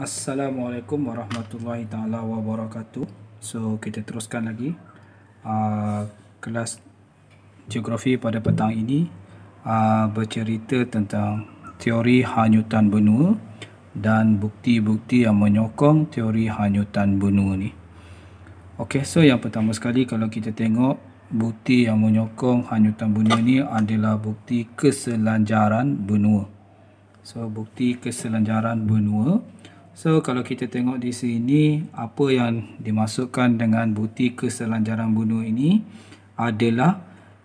Assalamualaikum warahmatullahi taala wabarakatuh. So kita teruskan lagi kelas geografi pada petang ini, bercerita tentang teori hanyutan benua dan bukti-bukti yang menyokong teori hanyutan benua ni. Okey, so yang pertama sekali kalau kita tengok bukti yang menyokong hanyutan benua ni adalah bukti keselanjaran benua. So bukti keselanjaran benua. So kalau kita tengok di sini, apa yang dimasukkan dengan bukti keselanjaran benua ini adalah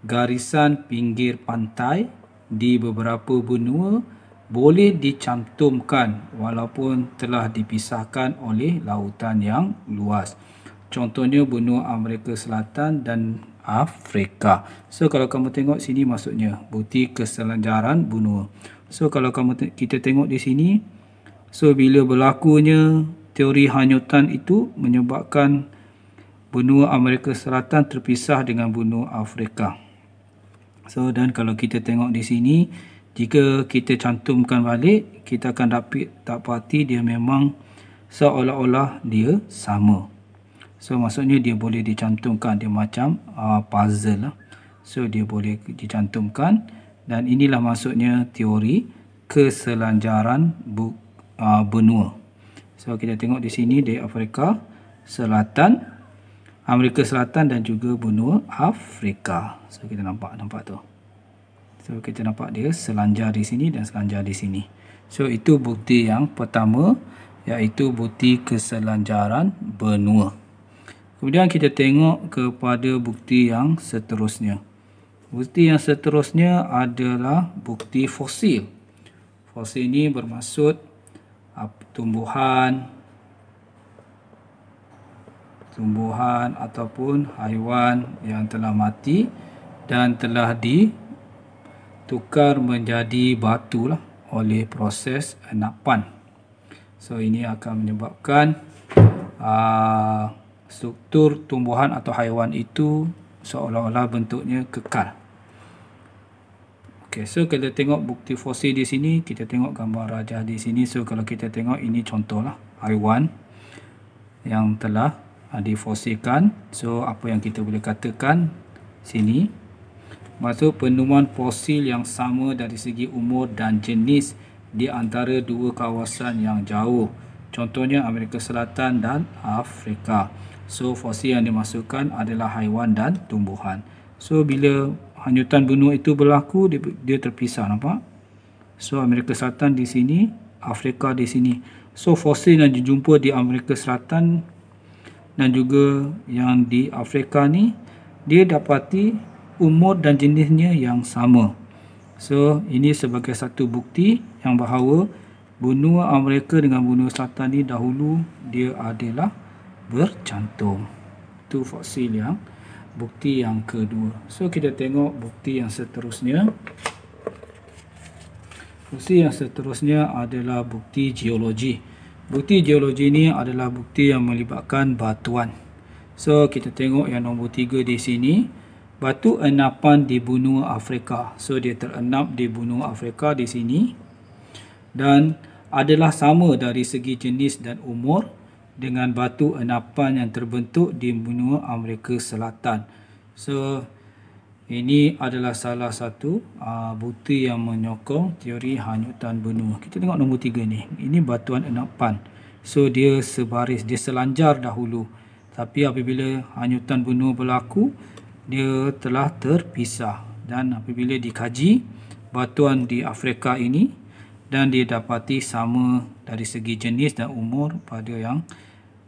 garisan pinggir pantai di beberapa benua boleh dicantumkan walaupun telah dipisahkan oleh lautan yang luas. Contohnya benua Amerika Selatan dan Afrika. So kalau kamu tengok sini maksudnya bukti keselanjaran benua. So kalau kita tengok di sini, so bila berlakunya teori hanyutan itu menyebabkan benua Amerika Selatan terpisah dengan benua Afrika. So dan kalau kita tengok di sini, jika kita cantumkan balik, kita akan dapati dia memang seolah-olah dia sama. So maksudnya dia boleh dicantumkan, dia macam puzzle lah. So dia boleh dicantumkan dan inilah maksudnya teori keselanjaran benua. So kita tengok di sini di Afrika Selatan, Amerika Selatan dan juga benua Afrika. So kita nampak tu. So kita nampak dia selanjar di sini dan selanjar di sini. So itu bukti yang pertama, iaitu bukti keselanjaran benua. Kemudian kita tengok kepada bukti yang seterusnya. Bukti yang seterusnya adalah bukti fosil. Fosil ini bermaksud tumbuhan ataupun haiwan yang telah mati dan telah ditukar menjadi batu lah oleh proses enapan. So ini akan menyebabkan struktur tumbuhan atau haiwan itu seolah-olah bentuknya kekal. Okey, so kita tengok bukti fosil di sini, kita tengok gambar rajah di sini. So kalau kita tengok ini contohlah haiwan yang telah difosilkan. So apa yang kita boleh katakan sini, maksud penemuan fosil yang sama dari segi umur dan jenis di antara dua kawasan yang jauh. Contohnya Amerika Selatan dan Afrika. So fosil yang dimasukkan adalah haiwan dan tumbuhan. So bila hanyutan benua itu berlaku, dia terpisah, nampak? So Amerika Selatan di sini, Afrika di sini. So fosil yang dijumpa di Amerika Selatan dan juga yang di Afrika ni, dia dapati umur dan jenisnya yang sama. So ini sebagai satu bukti yang bahawa benua Amerika dengan benua Selatan ni dahulu dia adalah bercantum. Itu fosil yang bukti yang kedua. So kita tengok bukti yang seterusnya. Bukti yang seterusnya adalah bukti geologi. Bukti geologi ini adalah bukti yang melibatkan batuan. So kita tengok yang nombor 3 di sini, batu enapan di benua Afrika. So dia terenap di benua Afrika di sini dan adalah sama dari segi jenis dan umur dengan batu enapan yang terbentuk di benua Amerika Selatan. So ini adalah salah satu bukti yang menyokong teori hanyutan benua. Kita tengok nombor 3 ni. Ini batuan enapan. So dia sebaris, dia selanjar dahulu. Tapi apabila hanyutan benua berlaku, dia telah terpisah. Dan apabila dikaji batuan di Afrika ini, dan dia dapati sama dari segi jenis dan umur pada yang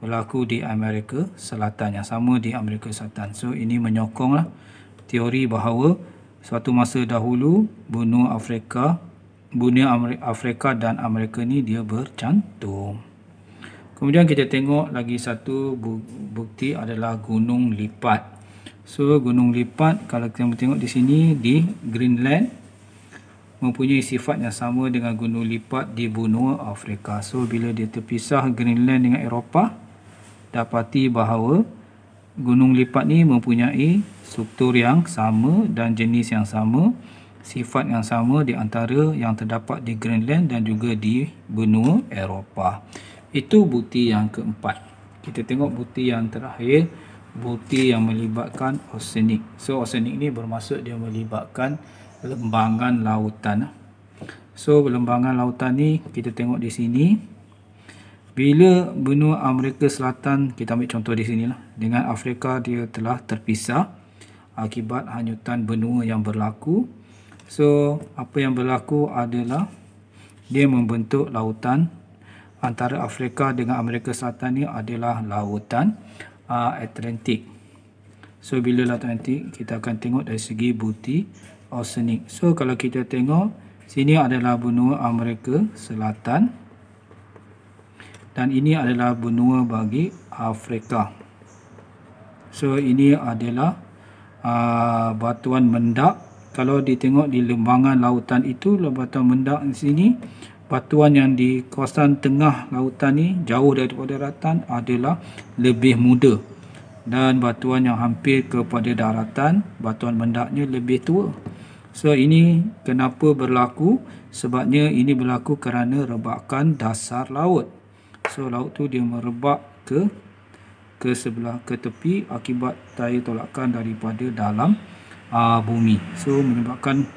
berlaku di Amerika Selatan, yang sama di Amerika Selatan. So ini menyokonglah teori bahawa suatu masa dahulu benua Afrika dan Amerika ni dia bercantum. Kemudian kita tengok lagi satu bukti adalah gunung lipat. So gunung lipat kalau kita tengok di sini di Greenland mempunyai sifat yang sama dengan gunung lipat di benua Afrika. So bila dia terpisah Greenland dengan Eropah, dapati bahawa gunung lipat ni mempunyai struktur yang sama dan jenis yang sama, sifat yang sama di antara yang terdapat di Greenland dan juga di benua Eropah. Itu bukti yang keempat. Kita tengok bukti yang terakhir, bukti yang melibatkan oseanik. So oseanik ni bermaksud dia melibatkan lembangan lautan. So lembangan lautan ni kita tengok di sini. Bila benua Amerika Selatan, kita ambil contoh di sinilah, dengan Afrika dia telah terpisah akibat hanyutan benua yang berlaku. So apa yang berlaku adalah dia membentuk lautan. Antara Afrika dengan Amerika Selatan ni adalah lautan Atlantik. So bila lautan Atlantik, kita akan tengok dari segi bukti oseanik. So kalau kita tengok, sini adalah benua Amerika Selatan dan ini adalah benua bagi Afrika. So ini adalah batuan mendak. Kalau ditengok di lembangan lautan itu, batuan mendak di sini, batuan yang di kawasan tengah lautan ni jauh daripada daratan adalah lebih muda, dan batuan yang hampir kepada daratan, batuan mendaknya lebih tua. So ini kenapa berlaku? Sebabnya ini berlaku kerana rebakan dasar laut. So laut tu dia merebak ke sebelah, ke tepi akibat daya tolakan daripada dalam bumi. So menyebabkan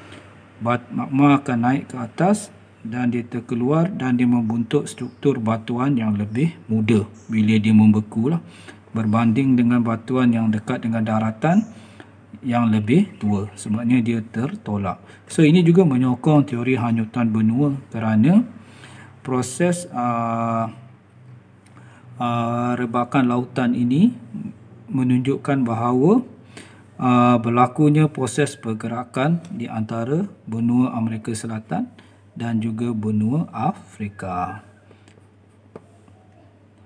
magma akan naik ke atas dan dia terkeluar dan dia membentuk struktur batuan yang lebih muda bila dia membeku lah, berbanding dengan batuan yang dekat dengan daratan yang lebih tua, sebabnya dia tertolak. So ini juga menyokong teori hanyutan benua kerana proses rebakan lautan ini menunjukkan bahawa berlakunya proses pergerakan di antara benua Amerika Selatan dan juga benua Afrika.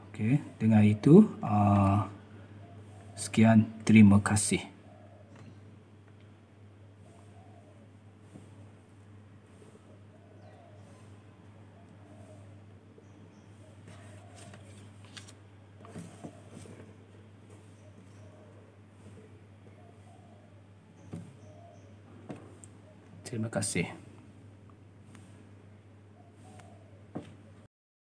Okey, dengan itu sekian, terima kasih. Terima kasih.